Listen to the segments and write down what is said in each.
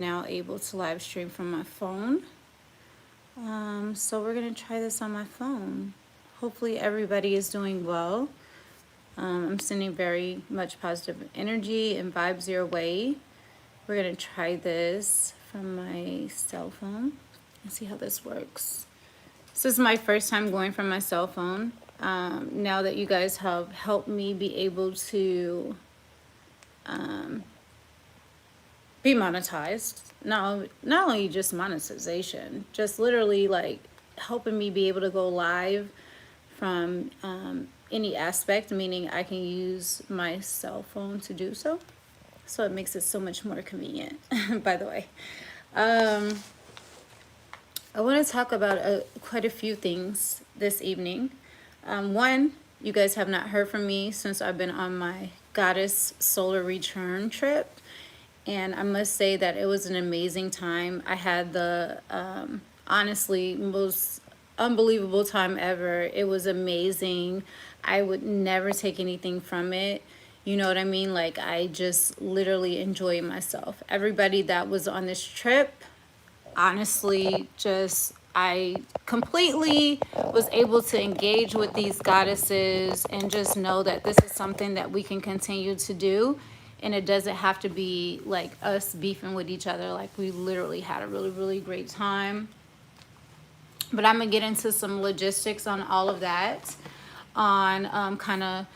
now able to live stream from my phone. So we're gonna try this on my phone. Hopefully everybody is doing well. I'm sending very much positive energy and vibes your way. We're gonna try this from my cell phone and see how this works. This is my first time going from my cell phone. Now that you guys have helped me be able to be monetized, not only just monetization, just literally like helping me be able to go live from any aspect, meaning I can use my cell phone to do so. So it makes it so much more convenient, by the way. I want to talk about quite a few things this evening. One, you guys have not heard from me since I've been on my Goddess Solar Return trip. And I must say that it was an amazing time. I had the, honestly, most unbelievable time ever. It was amazing. I would never take anything from it. You know what I mean? Like, I just literally enjoy myself. Everybody that was on this trip, honestly, just I completely was able to engage with these goddesses and just know that this is something that we can continue to do, and it doesn't have to be like us beefing with each other. Like, we literally had a really great time. But I'm gonna get into some logistics on all of that, on kind of,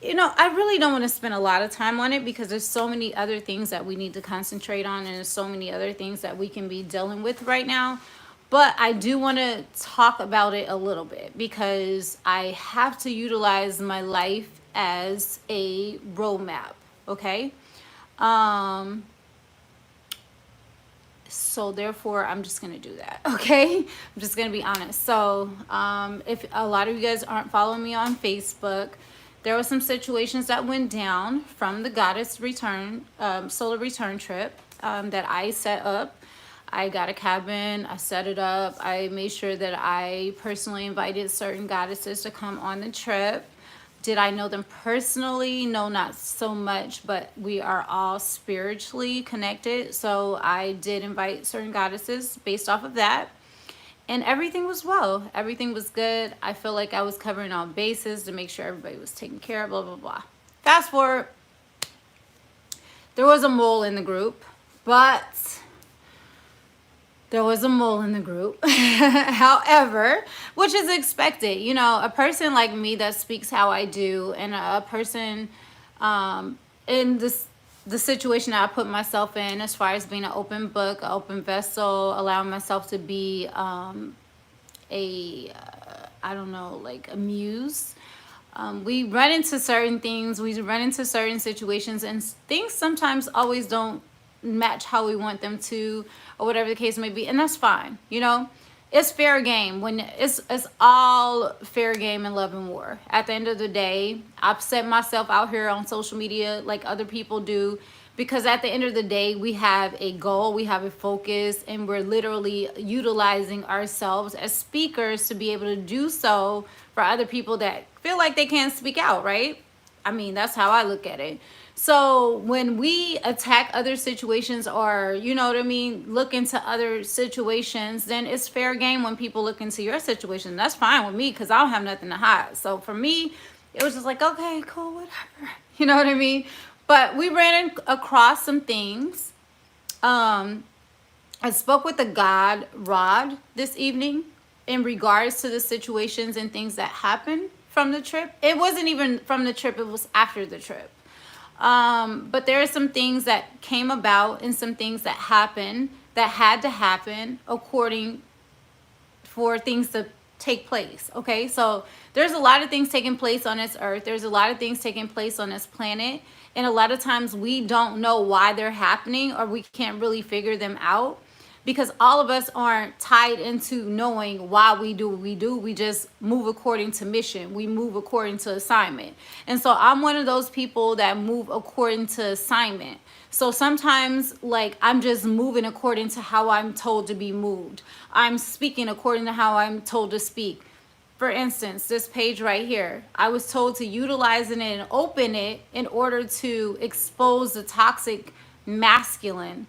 I really don't want to spend a lot of time on it because there's so many other things that we need to concentrate on, and there's so many other things that we can be dealing with right now. But I do want to talk about it a little bit because I have to utilize my life as a roadmap, okay? So therefore, I'm just gonna do that, okay? I'm just gonna be honest. So if a lot of you guys aren't following me on Facebook, there were some situations that went down from the Goddess Return, Solar Return trip that I set up. I got a cabin, I set it up, I made sure that I personally invited certain goddesses to come on the trip. Did I know them personally? No, not so much, but we are all spiritually connected. So I did invite certain goddesses based off of that. And everything was well. Everything was good. I feel like I was covering all bases to make sure everybody was taken care of, blah, blah, blah. Fast forward, there was a mole in the group, but there was a mole in the group. However, which is expected. You know, a person like me that speaks how I do, and a person in the situation that I put myself in, as far as being an open book, an open vessel, allowing myself to be I don't know, like a muse. We run into certain things, we run into certain situations, and things sometimes always don't match how we want them to, or whatever the case may be, and that's fine. You know, it's fair game. When it's all fair game in love and war. At the end of the day, I've set myself out here on social media like other people do, because at the end of the day, we have a goal, we have a focus, and we're literally utilizing ourselves as speakers to be able to do so for other people that feel like they can't speak out, right? I mean, that's how I look at it. So when we attack other situations, or, you know what I mean, look into other situations, then it's fair game when people look into your situation. That's fine with me because I don't have nothing to hide. So for me, it was just like, okay, cool, whatever. You know what I mean? But we ran across some things. I spoke with the God Rod this evening in regards to the situations and things that happened from the trip. It wasn't even from the trip, it was after the trip. But there are some things that came about and some things that happened that had to happen according for things to take place. Okay, so there's a lot of things taking place on this earth. There's a lot of things taking place on this planet, and a lot of times we don't know why they're happening, or we can't really figure them out, because all of us aren't tied into knowing why we do what we do. We just move according to mission. We move according to assignment. And so I'm one of those people that move according to assignment. So sometimes, like, I'm just moving according to how I'm told to be moved. I'm speaking according to how I'm told to speak. For instance, this page right here, I was told to utilize it and open it in order to expose the toxic masculine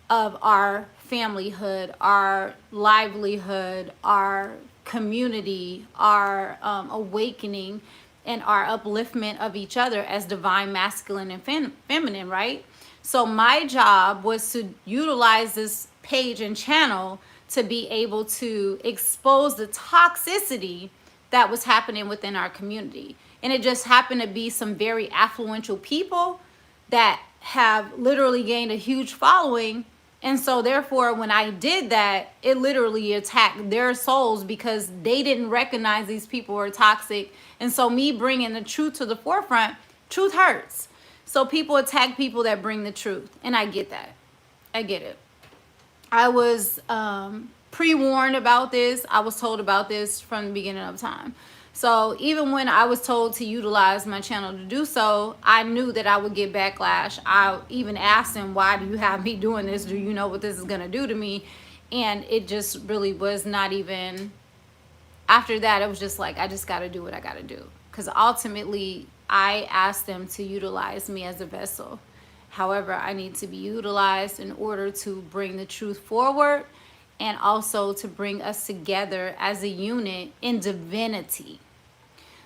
of our familyhood, our livelihood, our community, our awakening, and our upliftment of each other as divine masculine and feminine, right? So my job was to utilize this page and channel to be able to expose the toxicity that was happening within our community. And it just happened to be some very affluential people that have literally gained a huge following. And so therefore, when I did that, it literally attacked their souls because they didn't recognize these people were toxic. And so me bringing the truth to the forefront, truth hurts. So people attack people that bring the truth. And I get that. I get it. I was pre-warned about this. I was told about this from the beginning of time. So even when I was told to utilize my channel to do so, I knew that I would get backlash. I even asked him, why do you have me doing this? Do you know what this is going to do to me? And it just really was not even, after that, it was just like, I just got to do what I got to do. Because ultimately, I asked them to utilize me as a vessel. However, I need to be utilized in order to bring the truth forward and also to bring us together as a unit in divinity.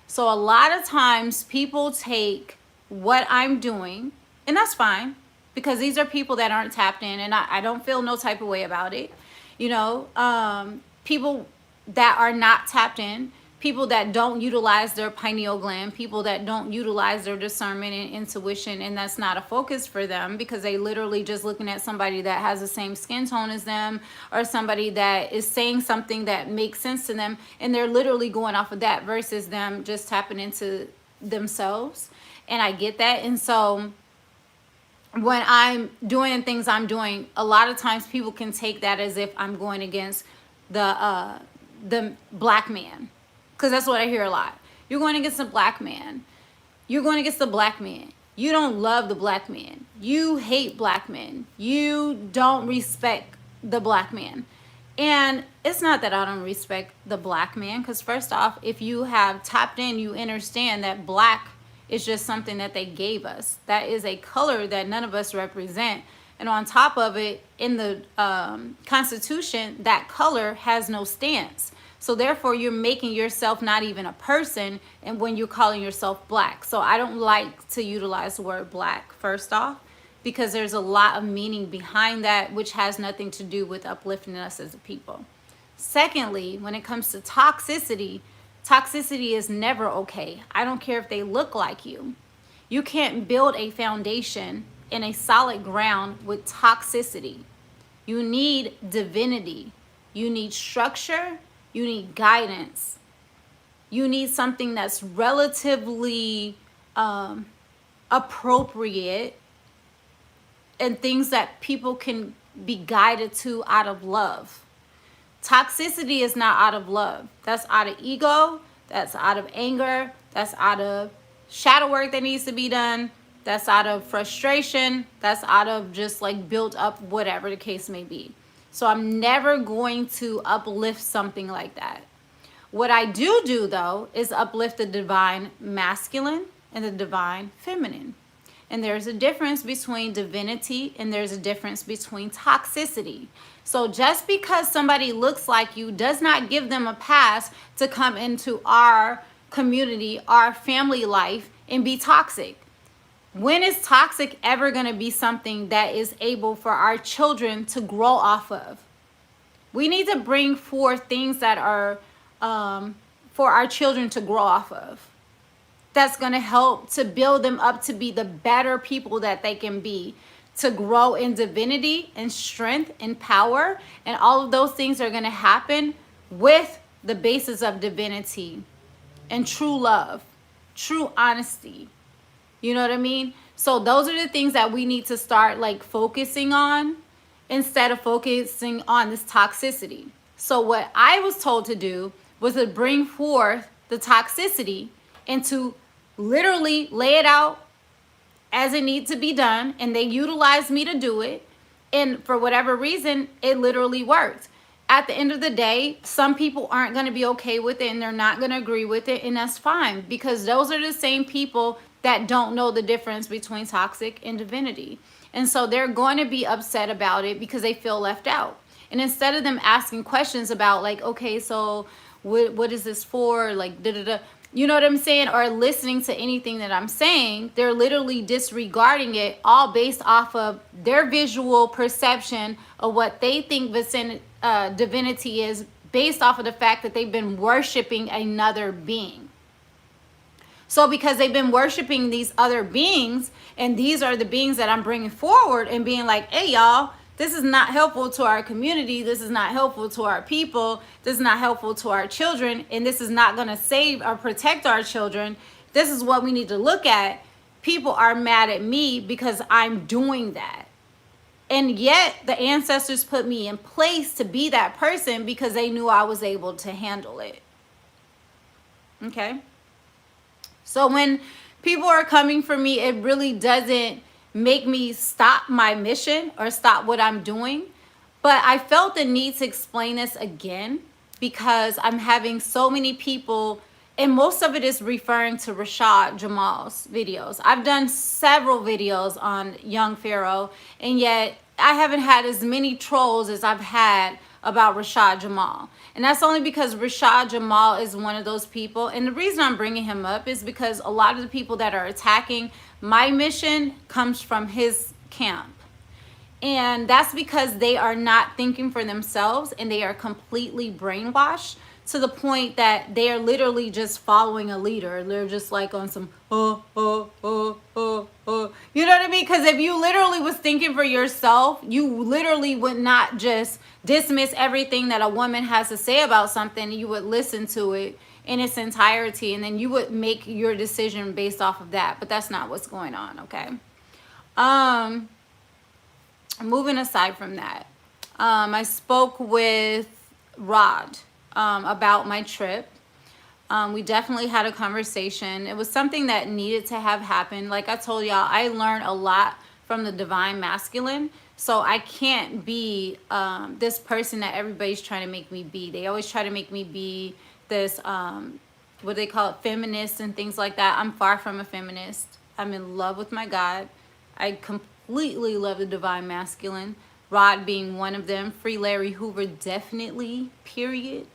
So a lot of times people take what I'm doing, and that's fine, because these are people that aren't tapped in, and I don't feel no type of way about it. You know, people that are not tapped in, people that don't utilize their pineal gland, people that don't utilize their discernment and intuition, and that's not a focus for them because they literally just looking at somebody that has the same skin tone as them or somebody that is saying something that makes sense to them, and they're literally going off of that versus them just tapping into themselves. And I get that. And so when I'm doing things I'm doing, a lot of times people can take that as if I'm going against the black man. Because that's what I hear a lot. You're going against the black man. You're going against the black man. You don't love the black man. You hate black men. You don't respect the black man. And it's not that I don't respect the black man. Because first off, if you have tapped in, you understand that black is just something that they gave us. That is a color that none of us represent. And on top of it, in the Constitution, that color has no stance. So therefore, you're making yourself not even a person, and when you're calling yourself black. So I don't like to utilize the word black, first off, because there's a lot of meaning behind that, which has nothing to do with uplifting us as a people. Secondly, when it comes to toxicity, toxicity is never okay. I don't care if they look like you. You can't build a foundation in a solid ground with toxicity. You need divinity. You need structure. You need guidance. You need something that's relatively appropriate and things that people can be guided to out of love. Toxicity is not out of love. That's out of ego. That's out of anger. That's out of shadow work that needs to be done. That's out of frustration. That's out of just like built up, whatever the case may be. So I'm never going to uplift something like that. What I do though is uplift the divine masculine and the divine feminine. And there's a difference between divinity and there's a difference between toxicity. So just because somebody looks like you does not give them a pass to come into our community, our family life, and be toxic. When is toxic ever going to be something that is able for our children to grow off of? We need to bring forth things that are for our children to grow off of. That's going to help to build them up to be the better people that they can be, to grow in divinity and strength and power. And all of those things are going to happen with the basis of divinity and true love, true honesty. You know what I mean? So those are the things that we need to start like focusing on instead of focusing on this toxicity. So what I was told to do was to bring forth the toxicity and to literally lay it out as it needs to be done. And they utilized me to do it. And for whatever reason, it literally worked. At the end of the day, some people aren't going to be okay with it and they're not going to agree with it. And that's fine, because those are the same people that don't know the difference between toxic and divinity. And so they're going to be upset about it because they feel left out. And instead of them asking questions about like, okay, so what is this for? Like, da da da. You know what I'm saying? Or listening to anything that I'm saying, they're literally disregarding it, all based off of their visual perception of what they think divinity is, based off of the fact that they've been worshiping another being. So because they've been worshiping these other beings, and these are the beings that I'm bringing forward and being like, hey, y'all, this is not helpful to our community. This is not helpful to our people. This is not helpful to our children. And this is not going to save or protect our children. This is what we need to look at. People are mad at me because I'm doing that. And yet the ancestors put me in place to be that person because they knew I was able to handle it. Okay? So when people are coming for me, it really doesn't make me stop my mission or stop what I'm doing. But I felt the need to explain this again because I'm having so many people, and most of it is referring to Rashad Jamal's videos. I've done several videos on young Pharaoh, and yet I haven't had as many trolls as I've had about Rashad Jamal. And that's only because Rashad Jamal is one of those people. And the reason I'm bringing him up is because a lot of the people that are attacking my mission comes from his camp. And that's because they are not thinking for themselves, and they are completely brainwashed to the point that they are literally just following a leader. They're just like on some, You know what I mean? Because if you literally was thinking for yourself, you literally would not just dismiss everything that a woman has to say about something. You would listen to it in its entirety, and then you would make your decision based off of that. But that's not what's going on, okay? Moving aside from that, I spoke with Rod about my trip. We definitely had a conversation. It was something that needed to have happened. Like I told y'all, I learned a lot from the divine masculine. So I can't be this person that everybody's trying to make me be. They always try to make me be this, what they call it, feminist and things like that. I'm far from a feminist. I'm in love with my God. I completely love the divine masculine. Rod being one of them. Free Larry Hoover, definitely. Period.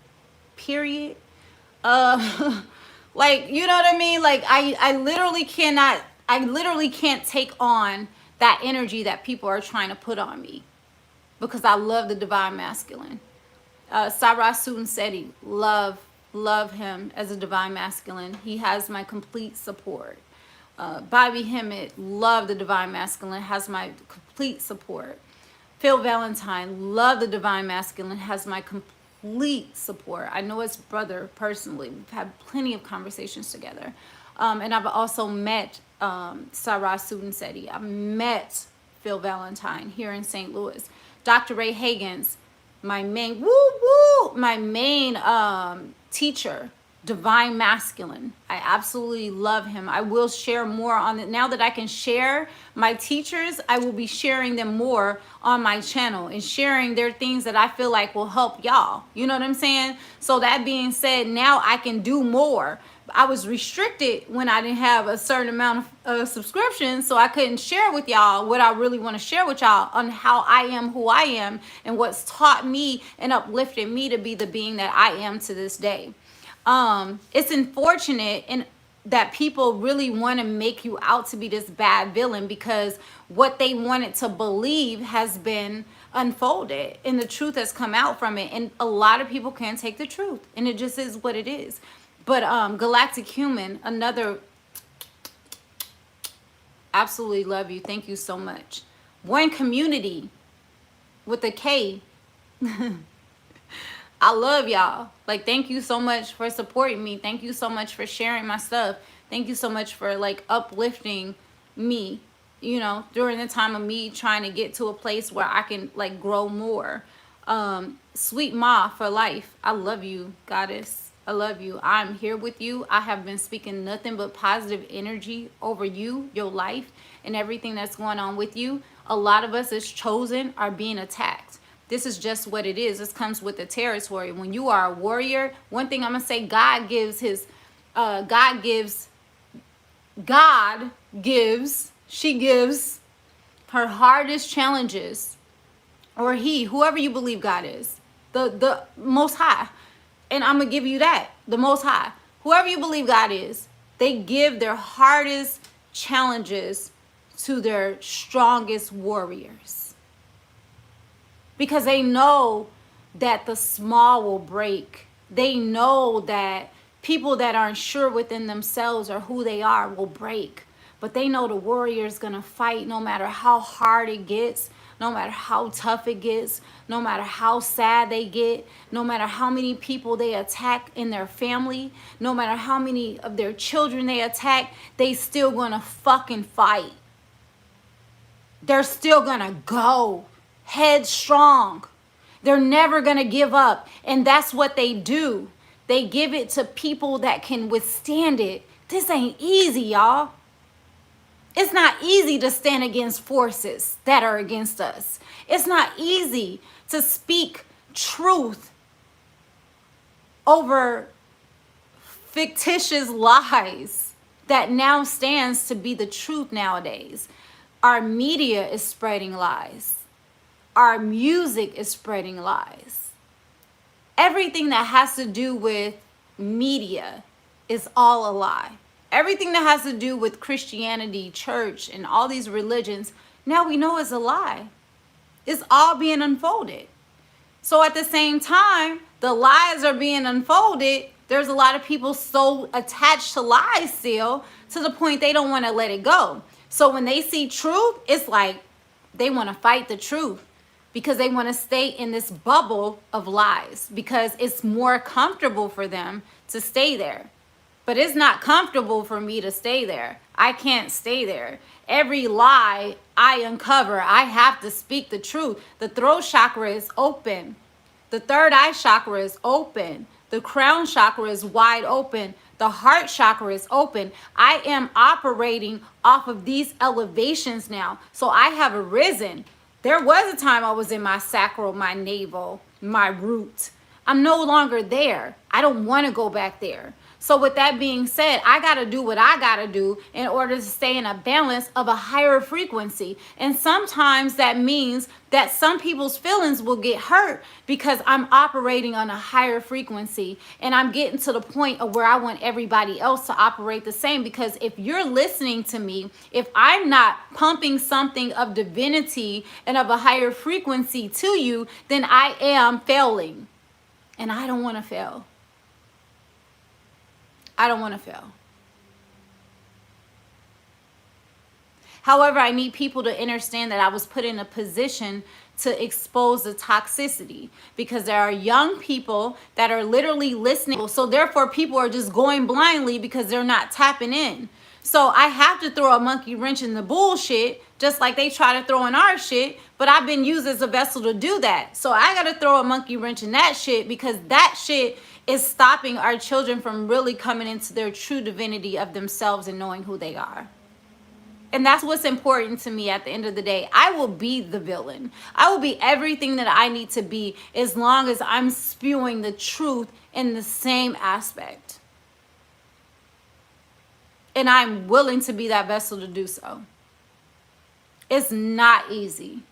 Like, you know what I mean? Like, I literally can't take on that energy that people are trying to put on me because I love the divine masculine. Sarah Seti, love him as a divine masculine. He has my complete support. Bobby Hemmett, love the divine masculine, has my complete support. Phil Valentine, love the divine masculine, has my complete support. I know his brother personally. We've had plenty of conversations together. And I've also met Sarah Seti. I've met Phil Valentine here in St. Louis. Dr. Ray Hagans, my main teacher, divine masculine. I absolutely love him. I will share more on it. Now that I can share my teachers, I will be sharing them more on my channel and sharing their things that I feel like will help y'all. You know what I'm saying? So that being said, now I can do more. I was restricted when I didn't have a certain amount of subscriptions, so I couldn't share with y'all what I really want to share with y'all on how I am who I am and what's taught me and uplifted me to be the being that I am to this day. It's unfortunate that people really want to make you out to be this bad villain because what they wanted to believe has been unfolded and the truth has come out from it. And a lot of people can't take the truth, and it just is what it is. But Galactic Human, another, absolutely love you. Thank you so much. One Community with a K. I love y'all. Like, thank you so much for supporting me. Thank you so much for sharing my stuff. Thank you so much for like uplifting me, you know, during the time of me trying to get to a place where I can like grow more. Sweet Ma for life. I love you, goddess. I love you. I'm here with you. I have been speaking nothing but positive energy over you, your life, and everything that's going on with you. A lot of us as chosen are being attacked. This is just what it is. This comes with the territory. When you are a warrior, one thing I'm going to say, God gives, she gives her hardest challenges, or he, whoever you believe God is, the Most High, and I'm gonna give you that, the Most High, whoever you believe God is, they give their hardest challenges to their strongest warriors, because they know that the small will break. They know that people that aren't sure within themselves or who they are will break. But they know the warrior is going to fight no matter how hard it gets, no matter how tough it gets, no matter how sad they get, no matter how many people they attack in their family, no matter how many of their children they attack, they still going to fucking fight. They're still going to go headstrong. They're never going to give up. And that's what they do. They give it to people that can withstand it. This ain't easy, y'all. It's not easy to stand against forces that are against us. It's not easy to speak truth over fictitious lies that now stands to be the truth nowadays. Our media is spreading lies. Our music is spreading lies. Everything that has to do with media is all a lie. Everything that has to do with Christianity, church, and all these religions, now we know is a lie. It's all being unfolded. So at the same time, the lies are being unfolded. There's a lot of people so attached to lies still, to the point they don't want to let it go. So when they see truth, it's like they want to fight the truth, because they want to stay in this bubble of lies, because it's more comfortable for them to stay there. But it's not comfortable for me to stay there. I can't stay there. Every lie I uncover, I have to speak the truth. The throat chakra is open. The third eye chakra is open. The crown chakra is wide open. The heart chakra is open. I am operating off of these elevations now. So I have arisen. There was a time I was in my sacral, my navel, my root. I'm no longer there. I don't want to go back there. So with that being said, I got to do what I got to do in order to stay in a balance of a higher frequency. And sometimes that means that some people's feelings will get hurt because I'm operating on a higher frequency, and I'm getting to the point of where I want everybody else to operate the same. Because if you're listening to me, if I'm not pumping something of divinity and of a higher frequency to you, then I am failing. And I don't want to fail. I don't want to fail. However, I need people to understand that I was put in a position to expose the toxicity, because there are young people that are literally listening. So therefore, people are just going blindly because they're not tapping in. So I have to throw a monkey wrench in the bullshit, just like they try to throw in our shit. But I've been used as a vessel to do that. So I got to throw a monkey wrench in that shit, because that shit is stopping our children from really coming into their true divinity of themselves and knowing who they are. And that's what's important to me at the end of the day. I will be the villain. I will be everything that I need to be, as long as I'm spewing the truth in the same aspect. And I'm willing to be that vessel to do so. It's not easy.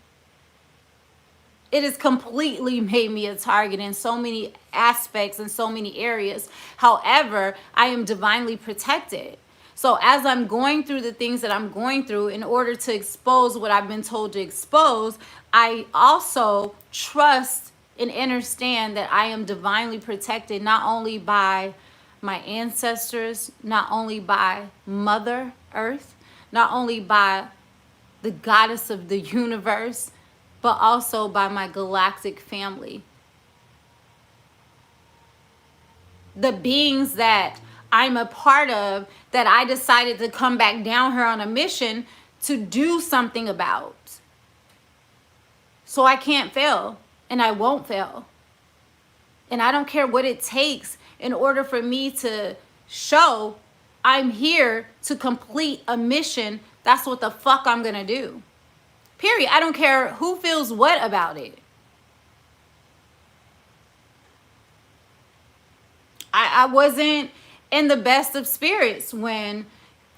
It has completely made me a target in so many aspects and so many areas. However, I am divinely protected. So as I'm going through the things that I'm going through in order to expose what I've been told to expose, I also trust and understand that I am divinely protected, not only by my ancestors, not only by Mother Earth, not only by the goddess of the universe, but also by my galactic family. The beings that I'm a part of, that I decided to come back down here on a mission to do something about. So I can't fail, and I won't fail. And I don't care what it takes in order for me to show I'm here to complete a mission. That's what the fuck I'm gonna do. Period. I don't care who feels what about it. I wasn't in the best of spirits when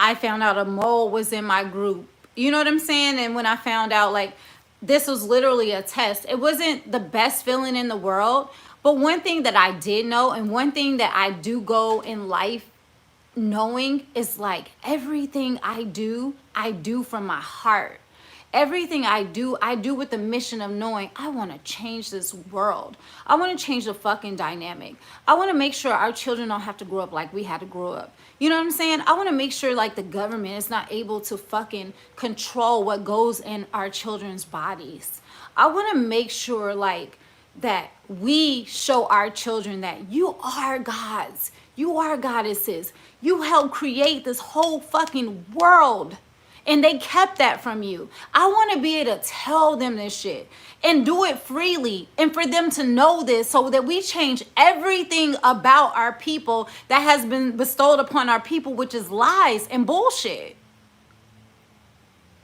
I found out a mole was in my group You know what I'm saying? And when I found out, like, this was literally a test, it wasn't the best feeling in the world. But one thing that I did know, and one thing that I do go in life knowing, is like, everything I do from my heart. Everything I do with the mission of knowing I want to change this world. I want to change the fucking dynamic. I want to make sure our children don't have to grow up like we had to grow up. You know what I'm saying? I want to make sure like the government is not able to fucking control what goes in our children's bodies. I want to make sure like that we show our children that you are gods. You are goddesses. You helped create this whole fucking world. And they kept that from you. I want to be able to tell them this shit and do it freely, and for them to know this so that we change everything about our people that has been bestowed upon our people, which is lies and bullshit.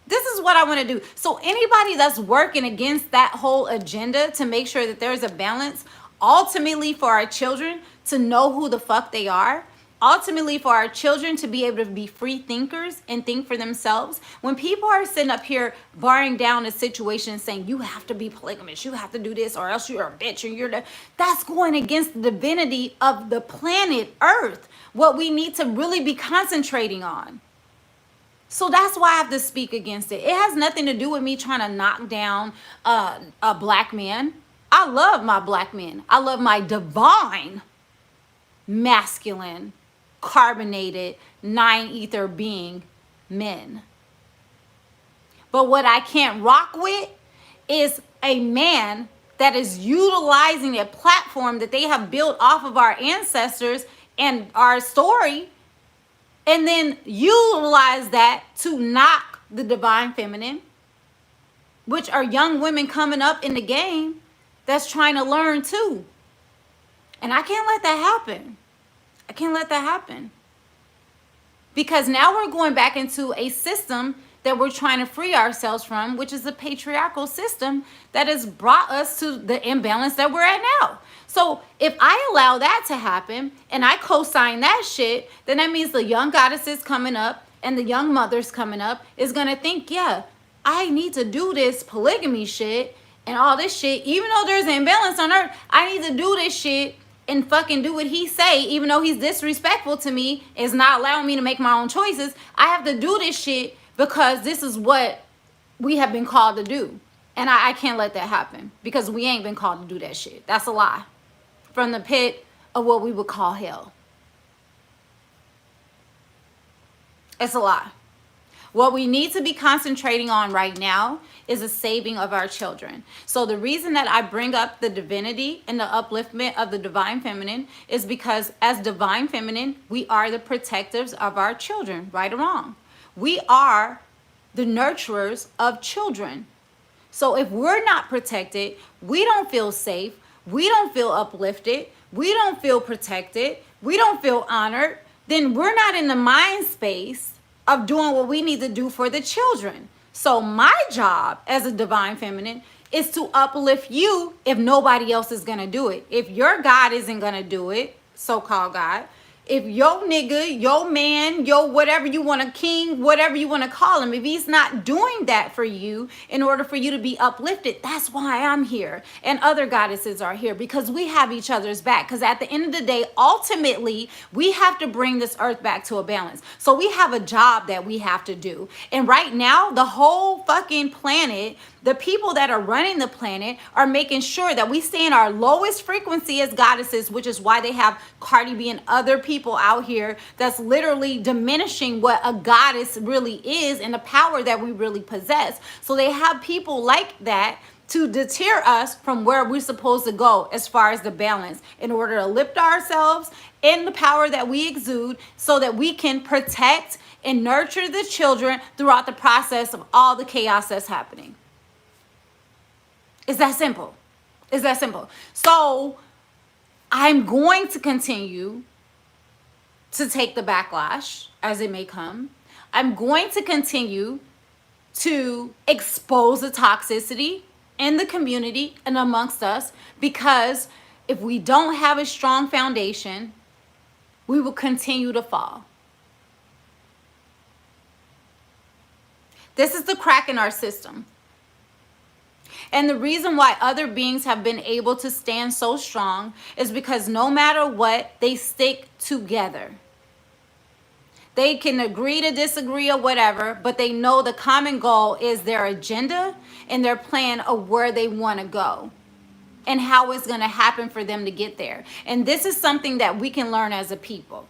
This is what I want to do. So anybody that's working against that whole agenda to make sure that there's a balance, ultimately for our children to know who the fuck they are, ultimately for our children to be able to be free thinkers and think for themselves. When people are sitting up here barring down a situation saying you have to be polygamous, you have to do this or else you're a bitch and that's going against the divinity of the planet Earth, what we need to really be concentrating on. So that's why I have to speak against it. It has nothing to do with me trying to knock down a black man. I love my black men. I love my divine, masculine, carbonated, 9-ether being men. But what I can't rock with is a man that is utilizing a platform that they have built off of our ancestors and our story, and then utilize that to knock the divine feminine, which are young women coming up in the game that's trying to learn too. And I can't let that happen. I can't let that happen. Because now we're going back into a system that we're trying to free ourselves from, which is the patriarchal system that has brought us to the imbalance that we're at now. So if I allow that to happen and I co-sign that shit, then that means the young goddesses coming up and the young mothers coming up is going to think, yeah, I need to do this polygamy shit and all this shit. Even though there's an imbalance on earth, I need to do this shit and fucking do what he say, even though he's disrespectful to me, is not allowing me to make my own choices. I have to do this shit because this is what we have been called to do. And I can't let that happen because we ain't been called to do that shit. That's a lie from the pit of what we would call hell. It's a lie. What we need to be concentrating on right now is the saving of our children. So the reason that I bring up the divinity and the upliftment of the divine feminine is because as divine feminine, we are the protectors of our children, right or wrong. We are the nurturers of children. So if we're not protected, we don't feel safe, we don't feel uplifted, we don't feel protected, we don't feel honored, then we're not in the mind space of doing what we need to do for the children. So my job as a divine feminine is to uplift you if nobody else is going to do it. If your God isn't going to do it, so-called God, if your nigga, your man, your whatever you want, a king, whatever you want to call him, if he's not doing that for you in order for you to be uplifted, that's why I'm here. And other goddesses are here because we have each other's back. Because at the end of the day, ultimately, we have to bring this earth back to a balance. So we have a job that we have to do. And right now, the whole fucking planet, the people that are running the planet are making sure that we stay in our lowest frequency as goddesses, which is why they have Cardi B and other people out here that's literally diminishing what a goddess really is and the power that we really possess. So they have people like that to deter us from where we're supposed to go as far as the balance in order to lift ourselves in the power that we exude so that we can protect and nurture the children throughout the process of all the chaos that's happening. It's that simple. It's that simple. So I'm going to continue to take the backlash as it may come. I'm going to continue to expose the toxicity in the community and amongst us, because if we don't have a strong foundation, we will continue to fall. This is the crack in our system. And the reason why other beings have been able to stand so strong is because no matter what, they stick together. They can agree to disagree or whatever, but they know the common goal is their agenda and their plan of where they want to go and how it's going to happen for them to get there. And this is something that we can learn as a people.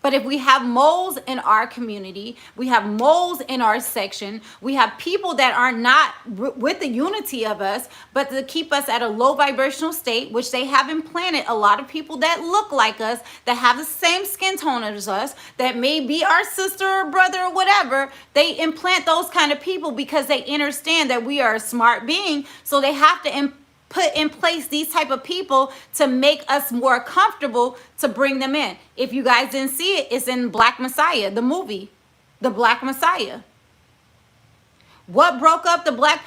But if we have moles in our community, we have moles in our section, we have people that are not with the unity of us, but to keep us at a low vibrational state, which they have implanted a lot of people that look like us, that have the same skin tone as us, that may be our sister or brother or whatever. They implant those kind of people because they understand that we are a smart being. So they have to put in place these type of people to make us more comfortable to bring them in. If you guys didn't see it, it's in Black Messiah, the movie, the Black Messiah. What broke up the Black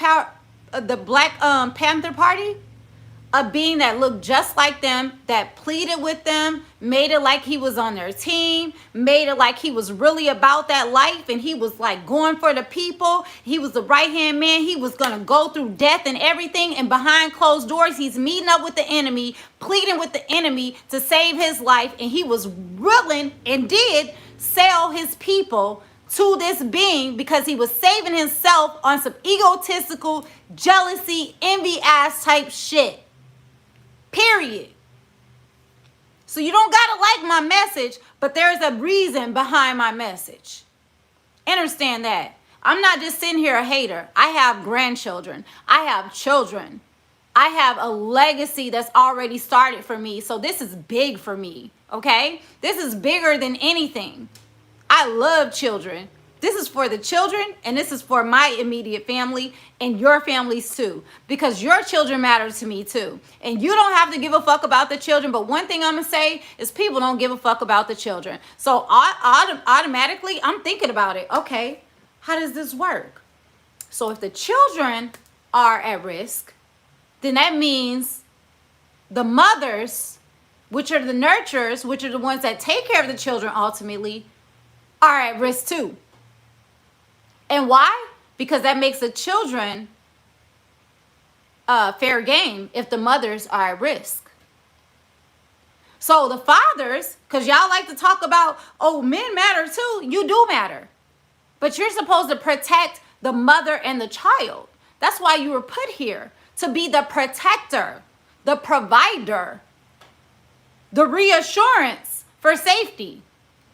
Panther Party? A being that looked just like them, that pleaded with them, made it like he was on their team, made it like he was really about that life, and he was like going for the people. He was the right-hand man. He was going to go through death and everything, and behind closed doors, he's meeting up with the enemy, pleading with the enemy to save his life, and he was willing and did sell his people to this being because he was saving himself on some egotistical, jealousy, envy-ass type shit. Period. So you don't gotta like my message, but there's a reason behind my message. Understand that. I'm not just sitting here a hater. I have grandchildren. I have children. I have a legacy that's already started for me. So this is big for me, okay? This is bigger than anything. I love children. This is for the children, and this is for my immediate family and your families too, because your children matter to me too. And you don't have to give a fuck about the children, but one thing I'm gonna say is people don't give a fuck about the children. So automatically, I'm thinking about it. Okay, how does this work? So if the children are at risk, then that means the mothers, which are the nurturers, which are the ones that take care of the children ultimately, are at risk too. And why? Because that makes the children fair game if the mothers are at risk. So the fathers, because y'all like to talk about, oh, men matter too. You do matter. But you're supposed to protect the mother and the child. That's why you were put here, to be the protector, the provider, the reassurance for safety.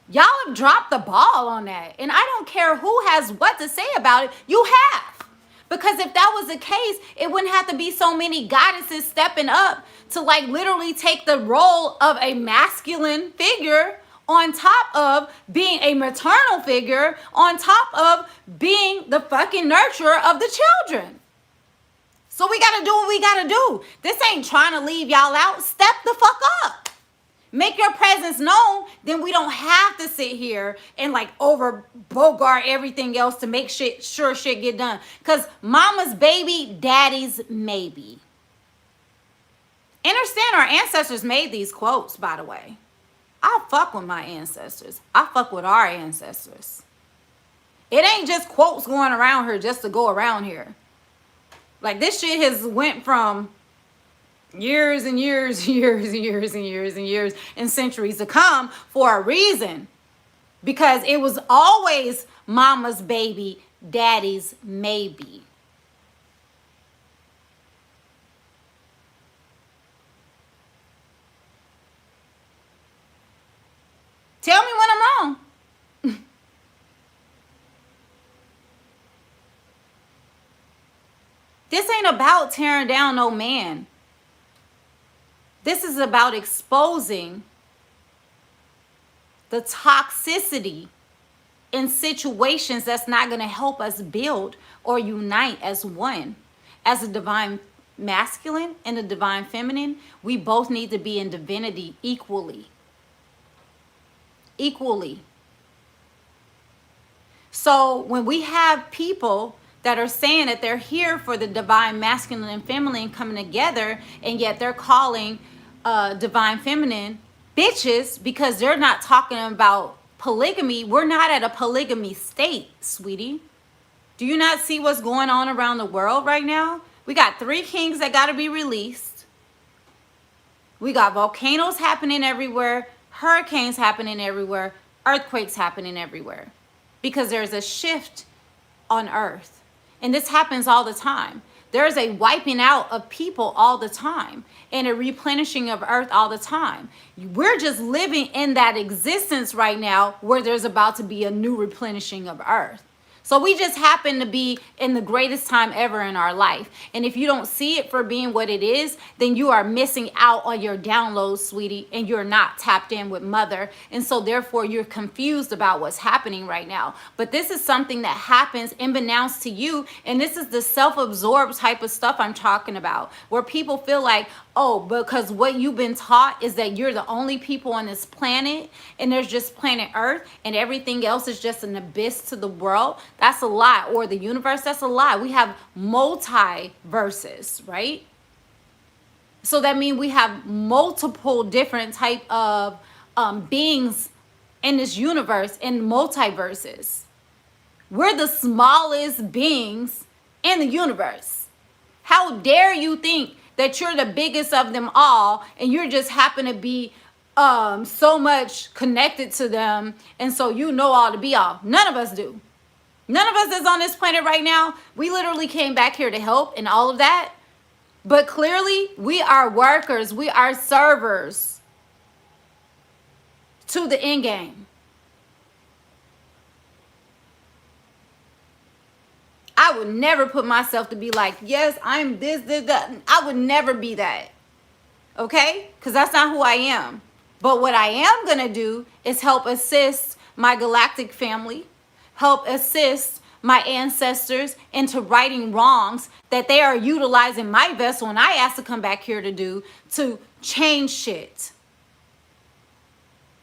Y'all have dropped the ball on that. And I don't care who has what to say about it. You have. Because if that was the case, it wouldn't have to be so many goddesses stepping up to like literally take the role of a masculine figure on top of being a maternal figure, on top of being the fucking nurturer of the children. So we got to do what we got to do. This ain't trying to leave y'all out. Step the fuck up. Make your presence known, then we don't have to sit here and like over bogart everything else to make sure shit get done. Because mama's baby, daddy's maybe. Understand our ancestors made these quotes, by the way. I fuck with my ancestors. I fuck with our ancestors. It ain't just quotes going around here just to go around here. Like this shit has went from years and years and years and years and years and years and centuries to come for a reason. Because it was always mama's baby, daddy's maybe. Tell me when I'm wrong. This ain't about tearing down no man. This is about exposing the toxicity in situations that's not going to help us build or unite as one. As a divine masculine and a divine feminine, we both need to be in divinity equally. Equally. So when we have people that are saying that they're here for the divine masculine and feminine coming together, and yet they're calling divine feminine bitches because they're not talking about polygamy, we're not at a polygamy state, sweetie. Do you not see what's going on around the world right now? We got 3 kings that got to be released. We got volcanoes happening everywhere, hurricanes happening everywhere, earthquakes happening everywhere, because there's a shift on earth. And this happens all the time. There's a wiping out of people all the time and a replenishing of earth all the time. We're just living in that existence right now where there's about to be a new replenishing of earth. So we just happen to be in the greatest time ever in our life. And if you don't see it for being what it is, then you are missing out on your downloads, sweetie, and you're not tapped in with mother. And so therefore you're confused about what's happening right now. But this is something that happens unbeknownst to you. And this is the self-absorbed type of stuff I'm talking about, where people feel like, oh, because what you've been taught is that you're the only people on this planet and there's just planet Earth and everything else is just an abyss to the world. That's a lie. Or the universe, that's a lie. We have multiverses, right? So that means we have multiple different type of beings in this universe, in multiverses. We're the smallest beings in the universe. How dare you think that you're the biggest of them all and you're just happen to be so much connected to them, and so you know all to be all. None of us do. None of us is on this planet right now. We literally came back here to help and all of that. But clearly, we are workers. We are servers to the end game. I would never put myself to be like, yes, I'm this, that. I would never be that. Okay? Because that's not who I am. But what I am going to do is help assist my galactic family, help assist my ancestors into righting wrongs that they are utilizing my vessel and I asked to come back here to do, to change shit.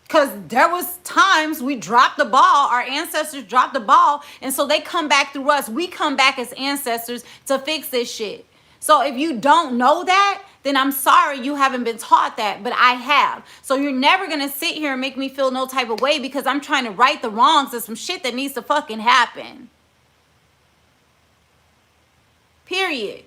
Because there was times we dropped the ball, our ancestors dropped the ball, and so they come back through us. We come back as ancestors to fix this shit. So if you don't know that, then I'm sorry you haven't been taught that, but I have. So you're never going to sit here and make me feel no type of way because I'm trying to right the wrongs of some shit that needs to fucking happen. Period.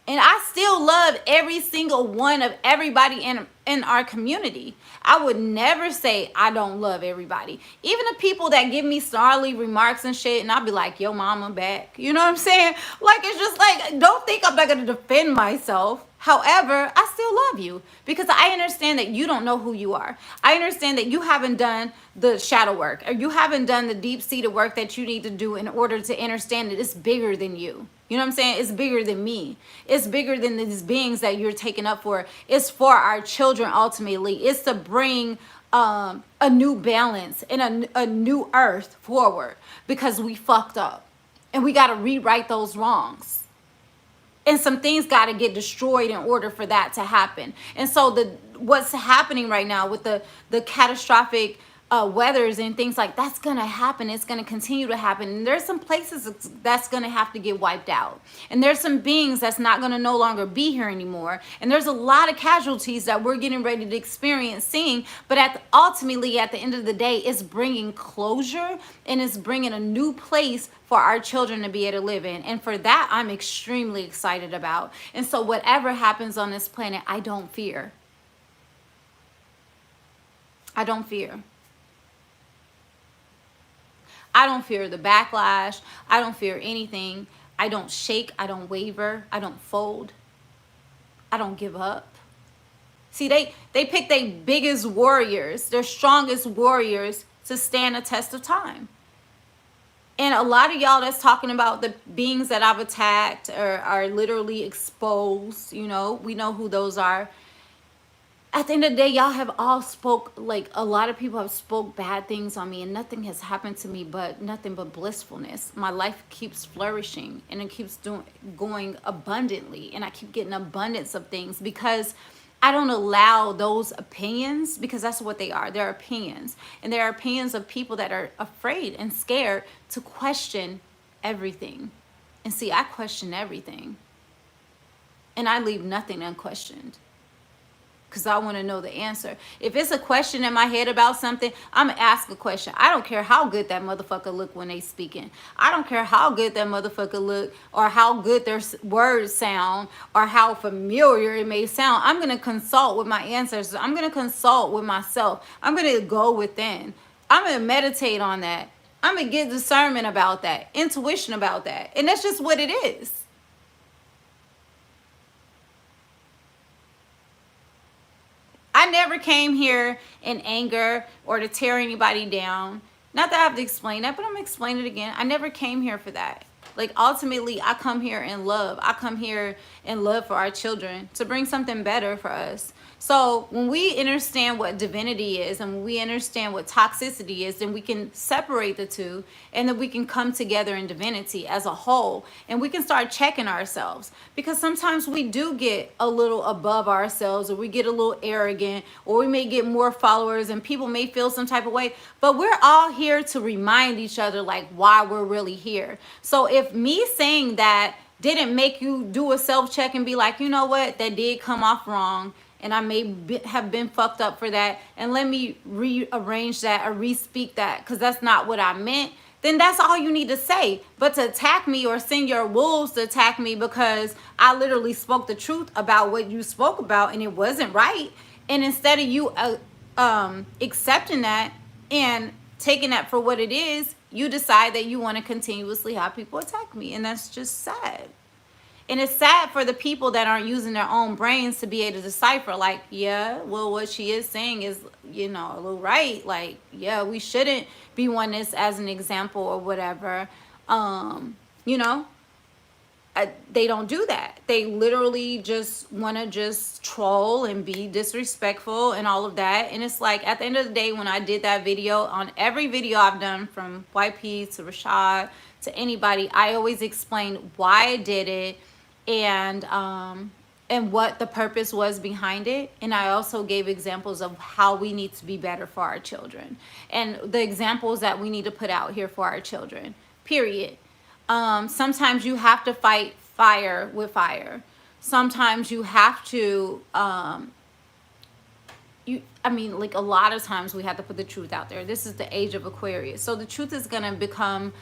And I still love every single one of everybody in our community. I would never say I don't love everybody. Even the people that give me snarly remarks and shit, and I'll be like, yo, mama, back. You know what I'm saying? Like, it's just like, don't think I'm not going to defend myself. However, I still love you because I understand that you don't know who you are. I understand that you haven't done the shadow work or you haven't done the deep-seated work that you need to do in order to understand that it's bigger than you. You know what I'm saying? It's bigger than me. It's bigger than these beings that you're taking up for. It's for our children ultimately. It's to bring a new balance and a new earth forward because we fucked up. And we got to rewrite those wrongs. And some things got to get destroyed in order for that to happen. And so what's happening right now with the catastrophic weathers and things like that's going to happen. It's going to continue to happen. And there's some places that's going to have to get wiped out. And there's some beings that's not going to no longer be here anymore. And there's a lot of casualties that we're getting ready to experience seeing. But ultimately, at the end of the day, it's bringing closure and it's bringing a new place for our children to be able to live in. And for that, I'm extremely excited about. And so whatever happens on this planet, I don't fear. I don't fear. I don't fear the backlash. I don't fear anything. I don't shake. I don't waver. I don't fold. I don't give up. See, they pick their biggest warriors, their strongest warriors to stand a test of time. And a lot of y'all that's talking about the beings that I've attacked or are literally exposed, you know, we know who those are. At the end of the day, y'all have all spoke, like a lot of people have spoke bad things on me and nothing has happened to me but nothing but blissfulness. My life keeps flourishing and it keeps going abundantly and I keep getting abundance of things because I don't allow those opinions, because that's what they are. They're opinions. And they're opinions of people that are afraid and scared to question everything. And see, I question everything. And I leave nothing unquestioned. because I want to know the answer. If it's a question in my head about something, I'm going to ask a question. I don't care how good that motherfucker look when they speaking. I don't care how good that motherfucker look or how good their words sound or how familiar it may sound. I'm going to consult with my ancestors. I'm going to consult with myself. I'm going to go within. I'm going to meditate on that. I'm going to get discernment about that, intuition about that. And that's just what it is. I never came here in anger or to tear anybody down. Not that I have to explain that, but I'm going to explain it again. I never came here for that. Like, ultimately, I come here in love. I come here in love for our children to bring something better for us. So when we understand what divinity is and when we understand what toxicity is, then we can separate the two, and then we can come together in divinity as a whole, and we can start checking ourselves, because sometimes we do get a little above ourselves, or we get a little arrogant, or we may get more followers and people may feel some type of way, but we're all here to remind each other like why we're really here. So if me saying that didn't make you do a self-check and be like, you know what, that did come off wrong, and I may have been fucked up for that, and let me rearrange that or re-speak that because that's not what I meant, then that's all you need to say. But to attack me or send your wolves to attack me because I literally spoke the truth about what you spoke about and it wasn't right, and instead of you accepting that and taking that for what it is, you decide that you want to continuously have people attack me, and that's just sad. And it's sad for the people that aren't using their own brains to be able to decipher, like, yeah, well, what she is saying is, you know, a little right. Like, yeah, we shouldn't be oneness as an example or whatever. You know, they don't do that. They literally just want to just troll and be disrespectful and all of that. And it's like, at the end of the day, when I did that video, on every video I've done, from YP to Rashad to anybody, I always explain why I did it, and what the purpose was behind it. And I also gave examples of how we need to be better for our children, and the examples that we need to put out here for our children, period. Sometimes you have to fight fire with fire. Sometimes you have to I mean, like, a lot of times we have to put the truth out there. This is the age of Aquarius, so the truth is going to become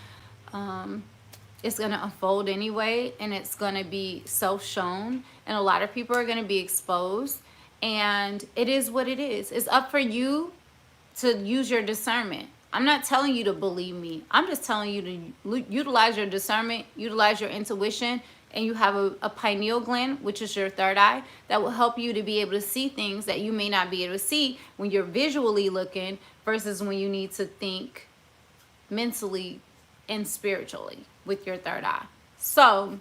it's going to unfold anyway, and it's going to be self-shown, and a lot of people are going to be exposed, and it is what it is. It's up for you to use your discernment. I'm not telling you to believe me. I'm just telling you to utilize your discernment, utilize your intuition, and you have a pineal gland, which is your third eye, that will help you to be able to see things that you may not be able to see when you're visually looking versus when you need to think mentally and spiritually with your third eye. So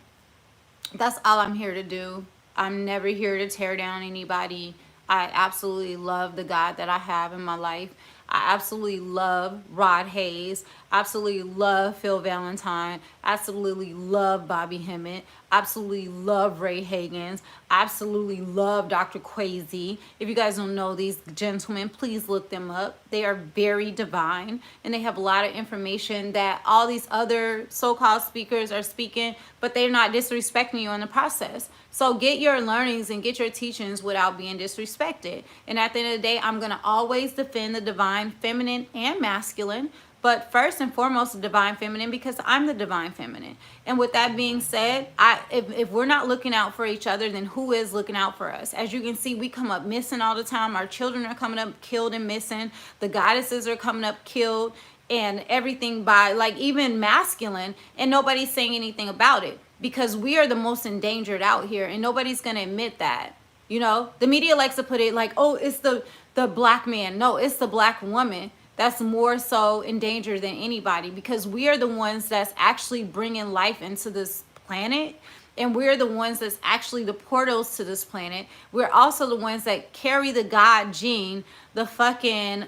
that's all I'm here to do. I'm never here to tear down anybody. I absolutely love the God that I have in my life. I absolutely love Rod Hayes. Absolutely love Phil Valentine. Absolutely love Bobby Hemmett. Absolutely love Ray Hagans. Absolutely love Dr. Kwesi. If you guys don't know these gentlemen, please look them up. They are very divine, and they have a lot of information that all these other so-called speakers are speaking, but they're not disrespecting you in the process. So get your learnings and get your teachings without being disrespected. And at the end of the day, I'm going to always defend the divine feminine and masculine, but first and foremost the divine feminine, because I'm the divine feminine. And with that being said, if we're not looking out for each other, then who is looking out for us? As you can see, we come up missing all the time. Our children are coming up killed and missing. The goddesses are coming up killed and everything, by like even masculine, and nobody's saying anything about it, because we are the most endangered out here, and nobody's going to admit that. You know, the media likes to put it like, oh, it's the black man. No, it's the black woman that's more so in danger than anybody, because we are the ones that's actually bringing life into this planet, and we're the ones that's actually the portals to this planet. We're also the ones that carry the God gene, the fucking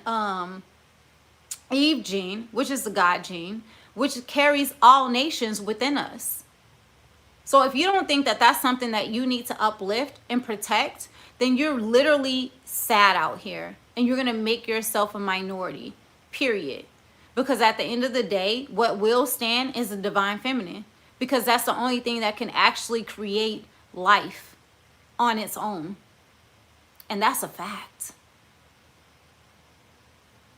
Eve gene, which is the God gene, which carries all nations within us. So if you don't think that that's something that you need to uplift and protect, then you're literally sad out here, and you're going to make yourself a minority, period. Because at the end of the day, what will stand is the divine feminine, because that's the only thing that can actually create life on its own. And that's a fact.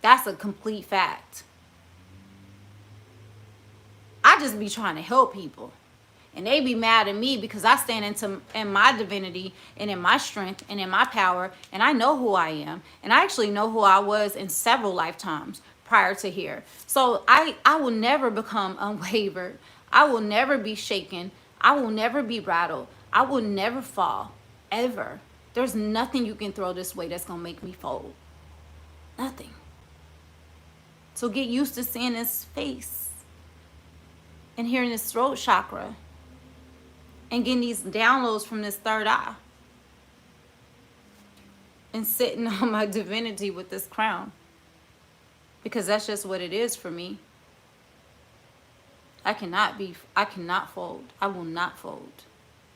That's a complete fact. I just be trying to help people. And they be mad at me because I stand in my divinity and in my strength and in my power. And I know who I am. And I actually know who I was in several lifetimes prior to here. So I will never become unwavered. I will never be shaken. I will never be rattled. I will never fall. Ever. There's nothing you can throw this way that's going to make me fold. Nothing. So get used to seeing his face and hearing his throat chakra and getting these downloads from this third eye and sitting on my divinity with this crown, because that's just what it is for me. I cannot fold. I will not fold.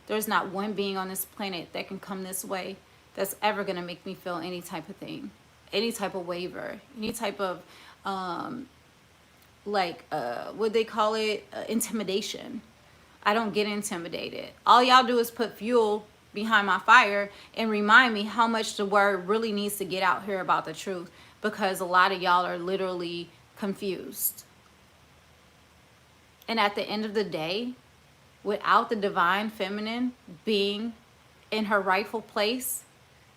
There's not one being on this planet that can come this way that's ever going to make me feel any type of thing, any type of waver, any type of what they call it, intimidation. I don't get intimidated. All y'all do is put fuel behind my fire and remind me how much the word really needs to get out here about the truth, because a lot of y'all are literally confused. And at the end of the day, without the divine feminine being in her rightful place,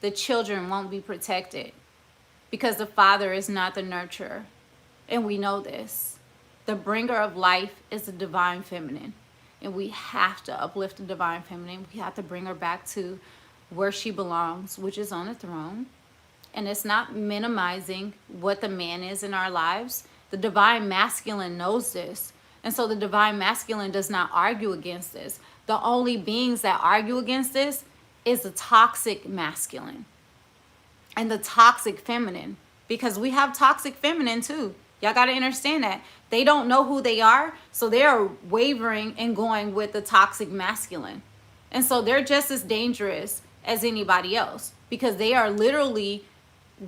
the children won't be protected, because the father is not the nurturer. And we know this. The bringer of life is the divine feminine. And we have to uplift the divine feminine. We have to bring her back to where she belongs, which is on the throne. And it's not minimizing what the man is in our lives. The divine masculine knows this. And so the divine masculine does not argue against this. The only beings that argue against this is the toxic masculine and the toxic feminine, because we have toxic feminine too. Y'all got to understand that. They don't know who they are, so they are wavering and going with the toxic masculine. And so they're just as dangerous as anybody else, because they are literally,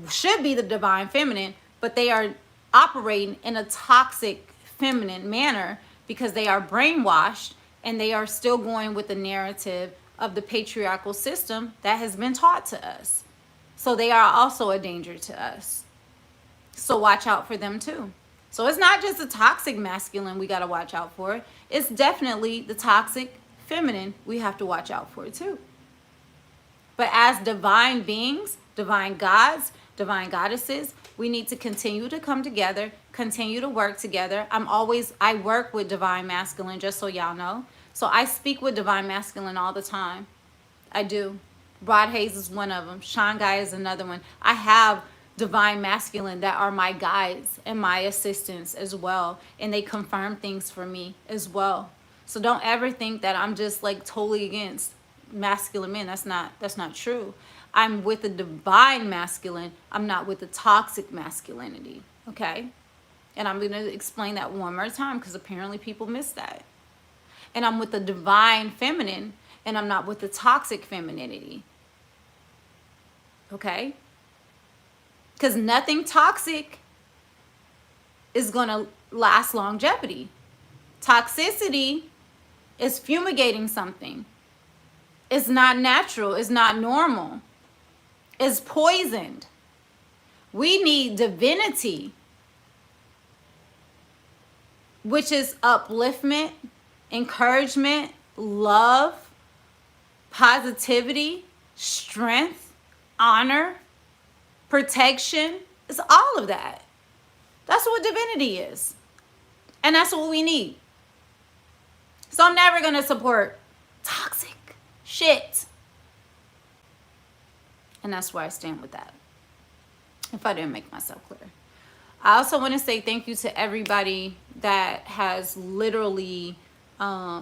should be the divine feminine, but they are operating in a toxic feminine manner because they are brainwashed and they are still going with the narrative of the patriarchal system that has been taught to us. So they are also a danger to us. So watch out for them too. So it's not just the toxic masculine we got to watch out for. It's definitely the toxic feminine we have to watch out for too. But as divine beings, divine gods, divine goddesses, we need to continue to come together, continue to work together. I work with divine masculine, just so y'all know. So I speak with divine masculine all the time. I do. Rod Hayes is one of them. Sean Guy is another one. I have divine masculine that are my guides and my assistants as well, and they confirm things for me as well. So don't ever think that I'm just like totally against masculine men. That's not true. I'm with the divine masculine. I'm not with the toxic masculinity. Okay? And I'm going to explain that one more time, because apparently people miss that. And I'm with the divine feminine, and I'm not with the toxic femininity. Okay? Because nothing toxic is going to last longevity. Toxicity is fumigating something. It's not natural. It's not normal. It's poisoned. We need divinity, which is upliftment, encouragement, love, positivity, strength, honor, protection. It's all of that. That's what divinity is. And that's what we need. So I'm never going to support toxic shit. And that's where I stand with that, if I didn't make myself clear. I also want to say thank you to everybody that has literally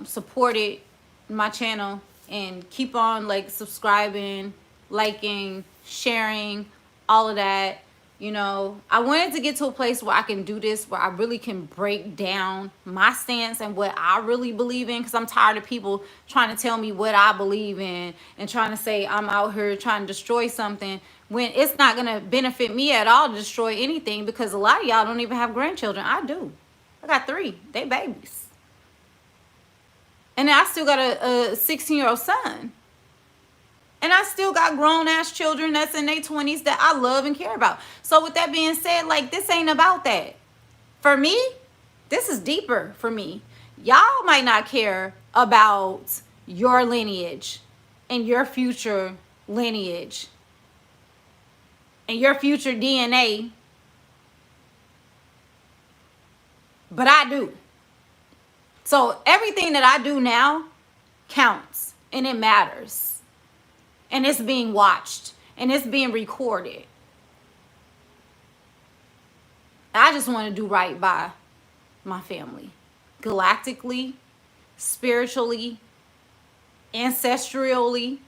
supported my channel and keep on like subscribing, liking, sharing, all of that. You know, I wanted to get to a place where I can do this, where I really can break down my stance and what I really believe in, because I'm tired of people trying to tell me what I believe in and trying to say I'm out here trying to destroy something when it's not going to benefit me at all to destroy anything, because a lot of y'all don't even have grandchildren. I do. I got 3. They babies. And I still got a 16-year-old son. And I still still got grown ass children that's in their 20s that I love and care about. So with that being said, like, this ain't about that. For me, this is deeper for me. Y'all might not care about your lineage and your future lineage and your future DNA, but I do. So everything that I do now counts, and it matters, and it's being watched, and it's being recorded. I just want to do right by my family, galactically, spiritually, ancestrally,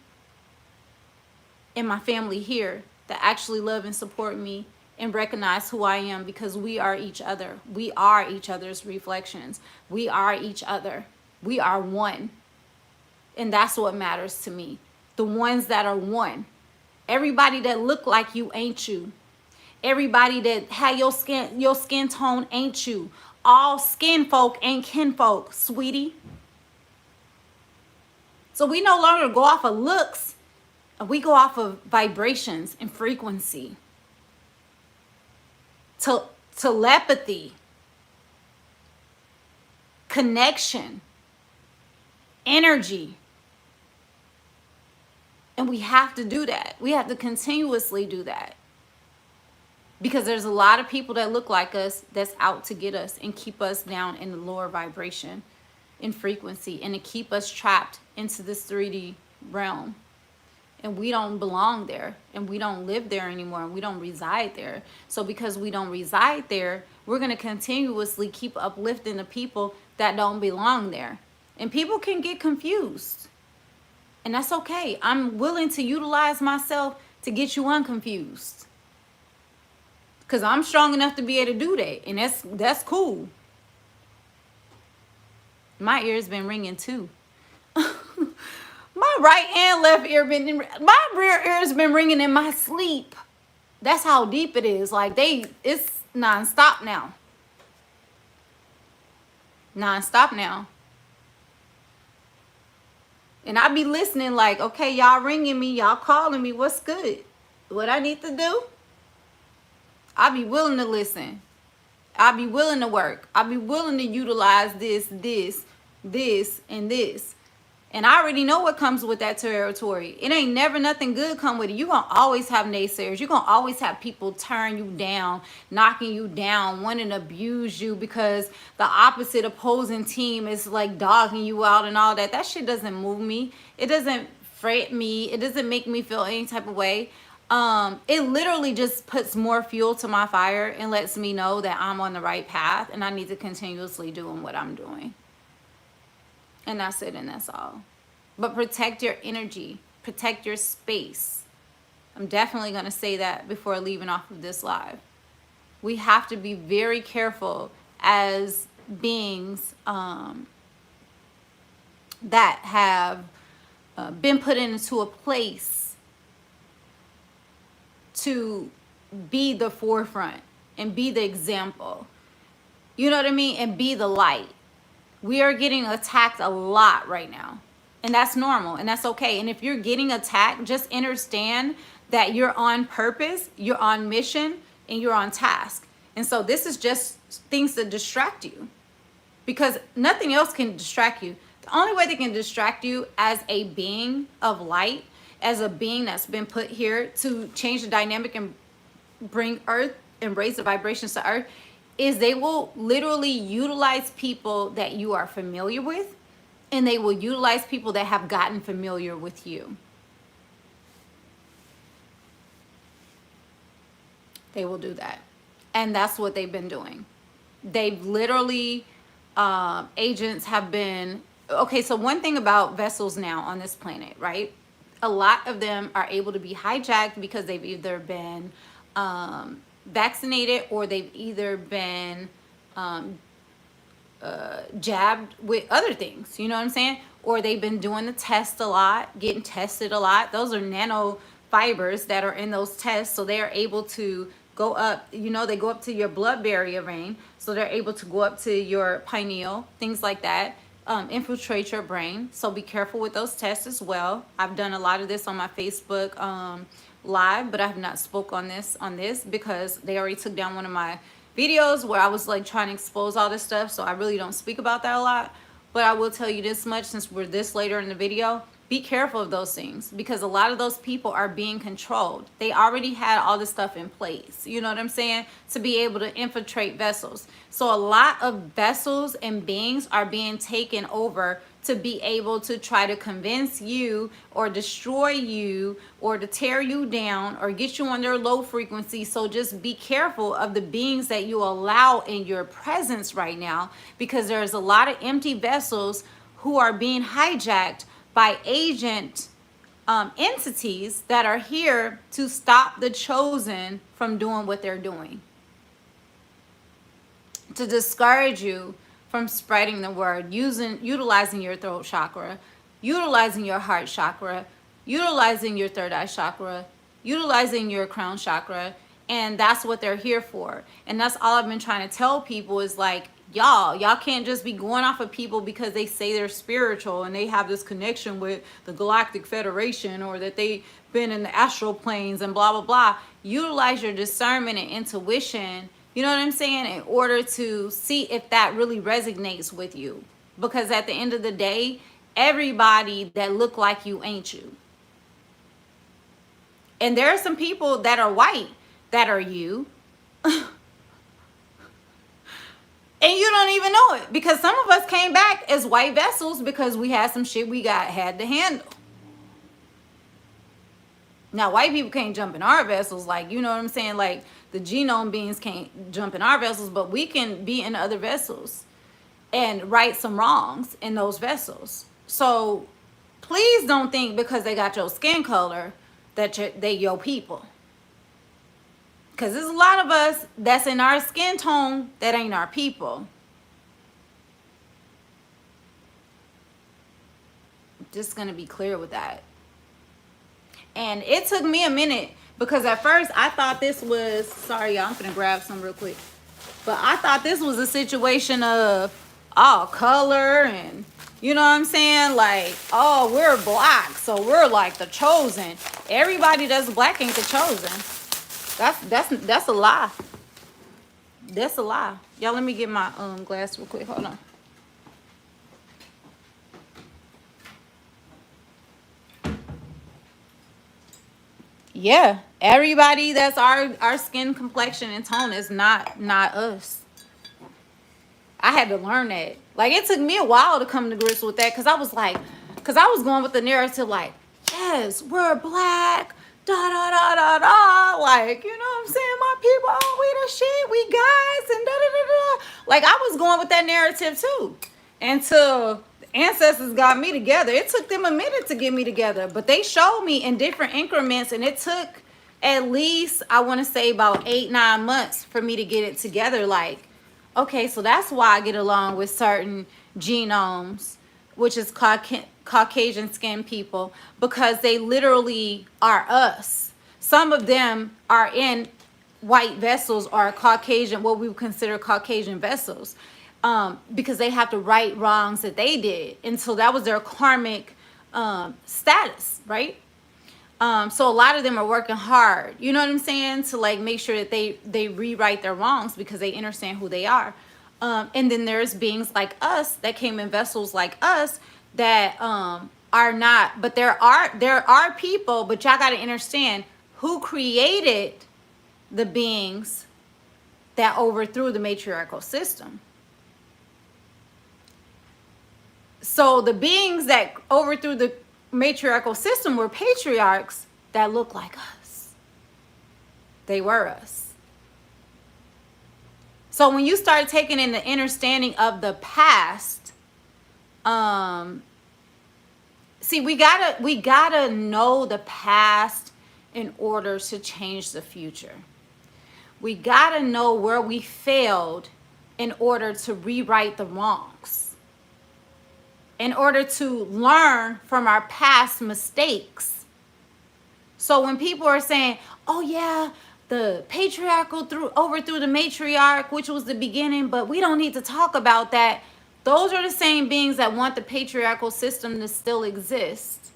and my family here that actually love and support me and recognize who I am, because we are each other. We are each other's reflections. We are each other. We are one. And that's what matters to me. The ones that are one. Everybody that look like you ain't you. Everybody that had your skin tone ain't you. All skin folk ain't kin folk, sweetie. So we no longer go off of looks. We go off of vibrations and frequency. Telepathy. Connection. Energy. And we have to do that. We have to continuously do that. Because there's a lot of people that look like us that's out to get us and keep us down in the lower vibration and frequency, and to keep us trapped into this 3D realm. And we don't belong there, and we don't live there anymore, and we don't reside there. So because we don't reside there, we're going to continuously keep uplifting the people that don't belong there. And people can get confused. And that's okay. I'm willing to utilize myself to get you unconfused. Because I'm strong enough to be able to do that. And that's cool. My ear's been ringing too. My right and left ear my rear ear's been ringing in my sleep. That's how deep it is. Like, it's nonstop now. Nonstop now. And I be listening like, okay, y'all ringing me, y'all calling me, what's good? What I need to do? I be willing to listen. I be willing to work. I be willing to utilize this, and this. And I already know what comes with that territory. It ain't never nothing good come with it. You're going to always have naysayers. You're going to always have people turn you down, knocking you down, wanting to abuse you because the opposite opposing team is like dogging you out and all that. That shit doesn't move me. It doesn't fret me. It doesn't make me feel any type of way. It literally just puts more fuel to my fire and lets me know that I'm on the right path and I need to continuously doing what I'm doing. And that's it, and that's all. But protect your energy. Protect your space. I'm definitely going to say that before leaving off of this live. We have to be very careful as beings that have been put into a place to be the forefront and be the example. You know what I mean? And be the light. We are getting attacked a lot right now. And that's normal and that's okay. And if you're getting attacked, just understand that you're on purpose, you're on mission, and you're on task. And so this is just things that distract you. Because nothing else can distract you. The only way they can distract you as a being of light, as a being that's been put here to change the dynamic and bring earth and raise the vibrations to earth, is they will literally utilize people that you are familiar with, and they will utilize people that have gotten familiar with you. They will do that. And that's what they've been doing. They've literally, agents have been, okay, so one thing about vessels now on this planet, right? A lot of them are able to be hijacked because they've either been vaccinated or they've either been jabbed with other things, you know what I'm saying? Or they've been doing the test a lot, getting tested a lot. Those are nanofibers that are in those tests, so they are able to go up, you know, they go up to your blood barrier vein, so they're able to go up to your pineal, things like that. infiltrate your brain. So be careful with those tests as well. I've done a lot of this on my Facebook live, but I have not spoke on this because they already took down one of my videos where I was like trying to expose all this stuff. So I really don't speak about that a lot. But I will tell you this much, since we're this later in the video, be careful of those things, because a lot of those people are being controlled. They already had all this stuff in place, you know what I'm saying, to be able to infiltrate vessels. So a lot of vessels and beings are being taken over to be able to try to convince you or destroy you or to tear you down or get you on their low frequency. So just be careful of the beings that you allow in your presence right now, because there's a lot of empty vessels who are being hijacked by agent entities that are here to stop the chosen from doing what they're doing, to discourage you from spreading the word, utilizing your throat chakra, utilizing your heart chakra, utilizing your third eye chakra, utilizing your crown chakra. And that's what they're here for. And that's all I've been trying to tell people is like, y'all can't just be going off of people because they say they're spiritual and they have this connection with the Galactic Federation, or that they've been in the astral planes and blah, blah, blah. Utilize your discernment and intuition, you know what I'm saying, in order to see if that really resonates with you. Because at the end of the day, everybody that look like you ain't you. And there are some people that are white that are you. And you don't even know it, because some of us came back as white vessels because we had some shit we had to handle. Now, white people can't jump in our vessels, like, you know what I'm saying? Like, the genome beings can't jump in our vessels, but we can be in other vessels and right some wrongs in those vessels. So please don't think because they got your skin color that they your people. Because there's a lot of us that's in our skin tone that ain't our people. Just going to be clear with that. And it took me a minute, because at first I thought this was, sorry y'all, I'm going to grab some real quick. But I thought this was a situation of all color and, you know what I'm saying? Like, oh, we're black, so we're like the chosen. Everybody that's black ain't the chosen. That's a lie. That's a lie. Y'all, let me get my glass real quick. Hold on. Yeah, everybody that's our skin complexion and tone is not us. I had to learn that. Like, it took me a while to come to grips with that, because I was going with the narrative like, yes, we're black, da da da da da, like, you know what I'm saying, my people, oh, we the shit, we guys, and da da da da. Like, I was going with that narrative too, until the ancestors got me together. It took them a minute to get me together, but they showed me in different increments, and it took at least, I want to say, about 8-9 months for me to get it together. Like, okay, so that's why I get along with certain genomes, which is Caucasian skin people, because they literally are us. Some of them are in white vessels, or Caucasian, what we would consider Caucasian vessels, because they have to right wrongs that they did. And so that was their karmic status, right? So a lot of them are working hard, you know what I'm saying, to like make sure that they rewrite their wrongs, because they understand who they are. And then there's beings like us that came in vessels like us that are not, but there are people, but y'all got to understand who created the beings that overthrew the matriarchal system. So the beings that overthrew the matriarchal system were patriarchs that look like us. They were us. So when you start taking in the understanding of the past, see, we gotta know the past in order to change the future. We gotta know where we failed in order to rewrite the wrongs, in order to learn from our past mistakes. So when people are saying, oh yeah, the patriarchal overthrew the matriarch, which was the beginning, but we don't need to talk about that. Those are the same beings that want the patriarchal system to still exist.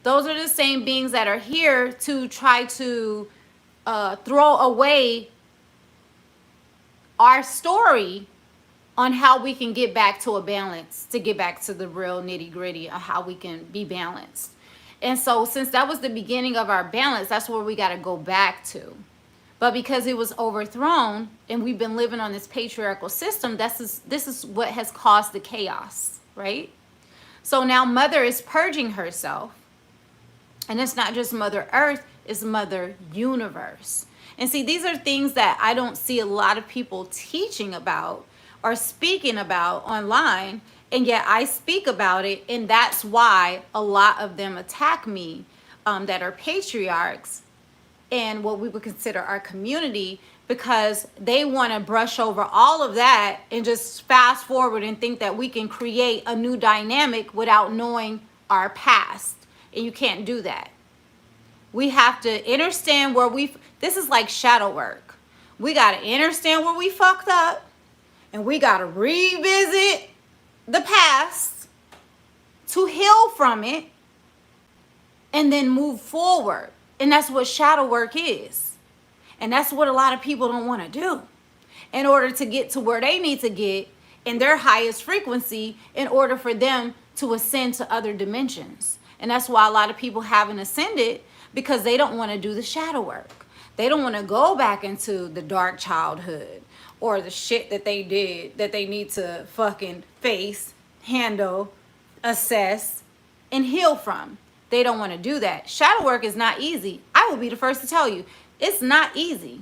Those are the same beings that are here to try to throw away our story on how we can get back to a balance, to get back to the real nitty gritty of how we can be balanced. And so since that was the beginning of our balance, that's where we got to go back to. But because it was overthrown and we've been living on this patriarchal system, this is what has caused the chaos, right? So now Mother is purging herself. And it's not just Mother Earth, it's Mother Universe. And see, these are things that I don't see a lot of people teaching about or speaking about online. And yet I speak about it. And that's why a lot of them attack me that are patriarchs and what we would consider our community, because they want to brush over all of that and just fast forward and think that we can create a new dynamic without knowing our past. And you can't do that. We have to understand where this is like shadow work. We got to understand where we fucked up, and we got to revisit the past to heal from it and then move forward. And that's what shadow work is. And that's what a lot of people don't want to do in order to get to where they need to get in their highest frequency in order for them to ascend to other dimensions. And that's why a lot of people haven't ascended, because they don't want to do the shadow work. They don't want to go back into the dark childhood or the shit that they did that they need to fucking face, handle, assess, and heal from. They don't want to do that. Shadow work is not easy. I will be the first to tell you, it's not easy.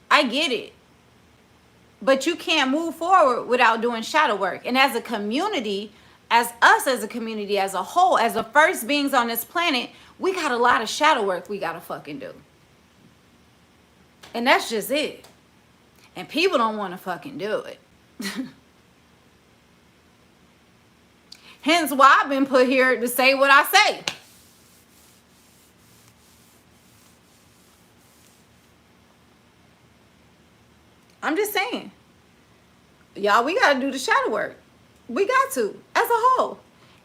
I get it. But you can't move forward without doing shadow work. And as a community, as us as a community as a whole, as the first beings on this planet, we got a lot of shadow work we got to fucking do. And that's just it. And people don't want to fucking do it. Hence why I've been put here to say what I say. I'm just saying. Y'all, we got to do the shadow work. We got to, as a whole.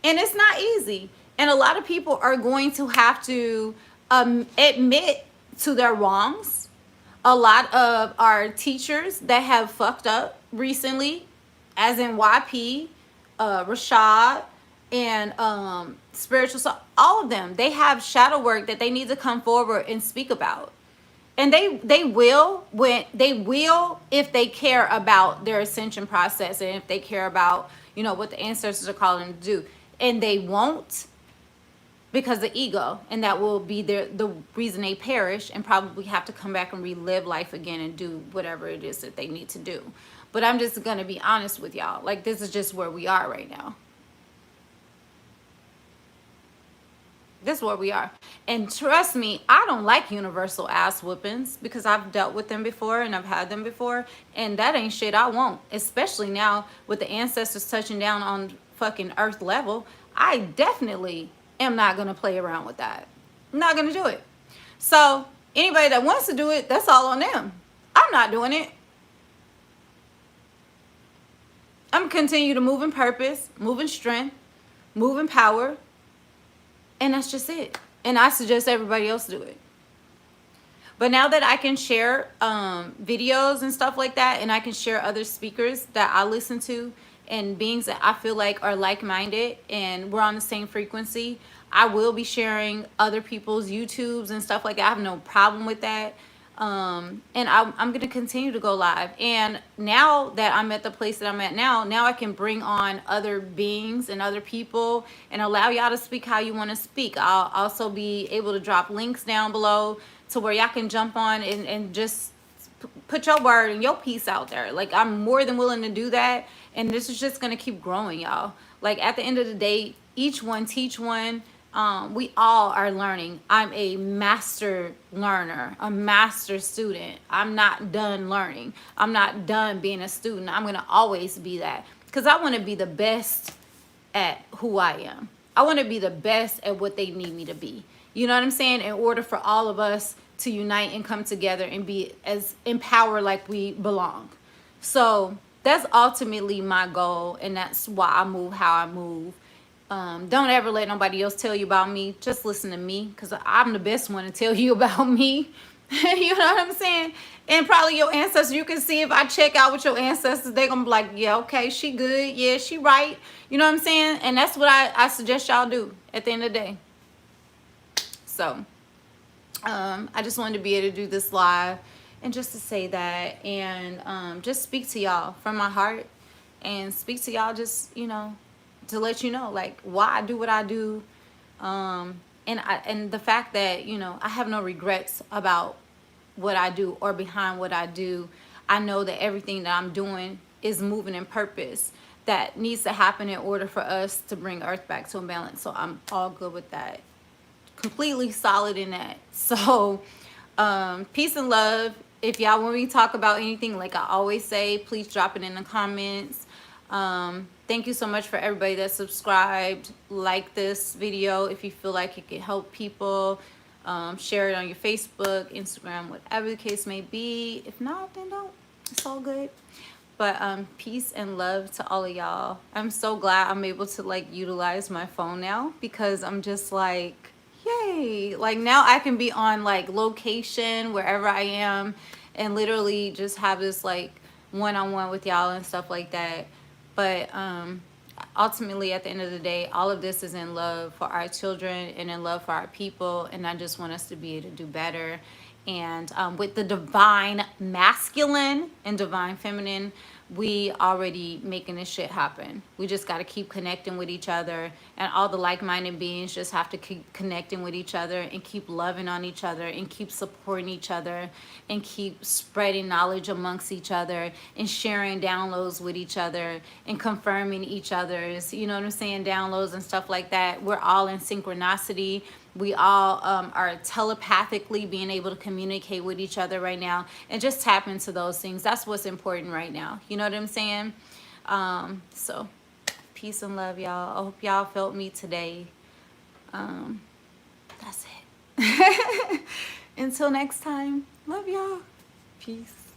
And it's not easy. And a lot of people are going to have to admit to their wrongs. A lot of our teachers that have fucked up recently, as in YP, Rashad, and Spiritual Soul, all of them, they have shadow work that they need to come forward and speak about. And they will if they care about their ascension process, and if they care about, you know, what the ancestors are calling them to do. And they won't, because of ego, and that will be the reason they perish and probably have to come back and relive life again and do whatever it is that they need to do. But I'm just gonna be honest with y'all, like, this is just where we are right now. This is where we are. And trust me, I don't like universal ass whoopings, because I've dealt with them before and I've had them before, and that ain't shit I want. Especially now with the ancestors touching down on fucking earth level. I definitely am not gonna play around with that. I'm not gonna do it. So anybody that wants to do it, that's all on them. I'm not doing it. I'm gonna continue to move in purpose, move in strength, move in power. And that's just it. And I suggest everybody else do it. But now that I can share videos and stuff like that, and I can share other speakers that I listen to and beings that I feel like are like-minded and we're on the same frequency, I will be sharing other people's YouTubes and stuff like that. I have no problem with that. And I'm going to continue to go live. And now that I'm at the place that I'm at now I can bring on other beings and other people and allow y'all to speak how you want to speak. I'll also be able to drop links down below to where y'all can jump on and just put your word and your piece out there. Like, I'm more than willing to do that. And this is just going to keep growing, y'all. Like, at the end of the day, each one teach one. We all are learning. I'm a master learner, a master student. I'm not done learning. I'm not done being a student. I'm going to always be that, because I want to be the best at who I am. I want to be the best at what they need me to be. You know what I'm saying? In order for all of us to unite and come together and be as empowered like we belong. So that's ultimately my goal, and that's why I move how I move. Don't ever let nobody else tell you about me. Just listen to me, because I'm the best one to tell you about me. You know what I'm saying? And probably your ancestors, you can see if I check out with your ancestors, they're going to be like, yeah, okay, she good. Yeah, she right. You know what I'm saying? And that's what I suggest y'all do at the end of the day. So I just wanted to be able to do this live and just to say that, and just speak to y'all from my heart, and speak to y'all just, to let you know like why I do what I do. And the fact that, I have no regrets about what I do or behind what I do. I know that everything that I'm doing is moving in purpose that needs to happen in order for us to bring Earth back to a balance. So I'm all good with that, completely solid in that. So peace and love. If y'all want me to talk about anything, like I always say, please drop it in the comments. Thank you so much for everybody that subscribed. Like this video if you feel like it can help people. Share it on your Facebook, Instagram, whatever the case may be. If not, then don't. It's all good. But peace and love to all of y'all. I'm so glad I'm able to like utilize my phone now, because I'm just like, yay. Like now I can be on like location wherever I am and literally just have this like one-on-one with y'all and stuff like that. But ultimately at the end of the day, all of this is in love for our children and in love for our people, and I just want us to be able to do better. And with the divine masculine and divine feminine, we already making this shit happen. We just got to keep connecting with each other, and all the like-minded beings just have to keep connecting with each other and keep loving on each other and keep supporting each other and keep spreading knowledge amongst each other and sharing downloads with each other and confirming each other's, you know what I'm saying, downloads and stuff like that. We're all in synchronicity. We all are telepathically being able to communicate with each other right now, and just tap into those things. That's what's important right now. You know what I'm saying? So peace and love, y'all. I hope y'all felt me today. That's it. Until next time, love y'all. Peace.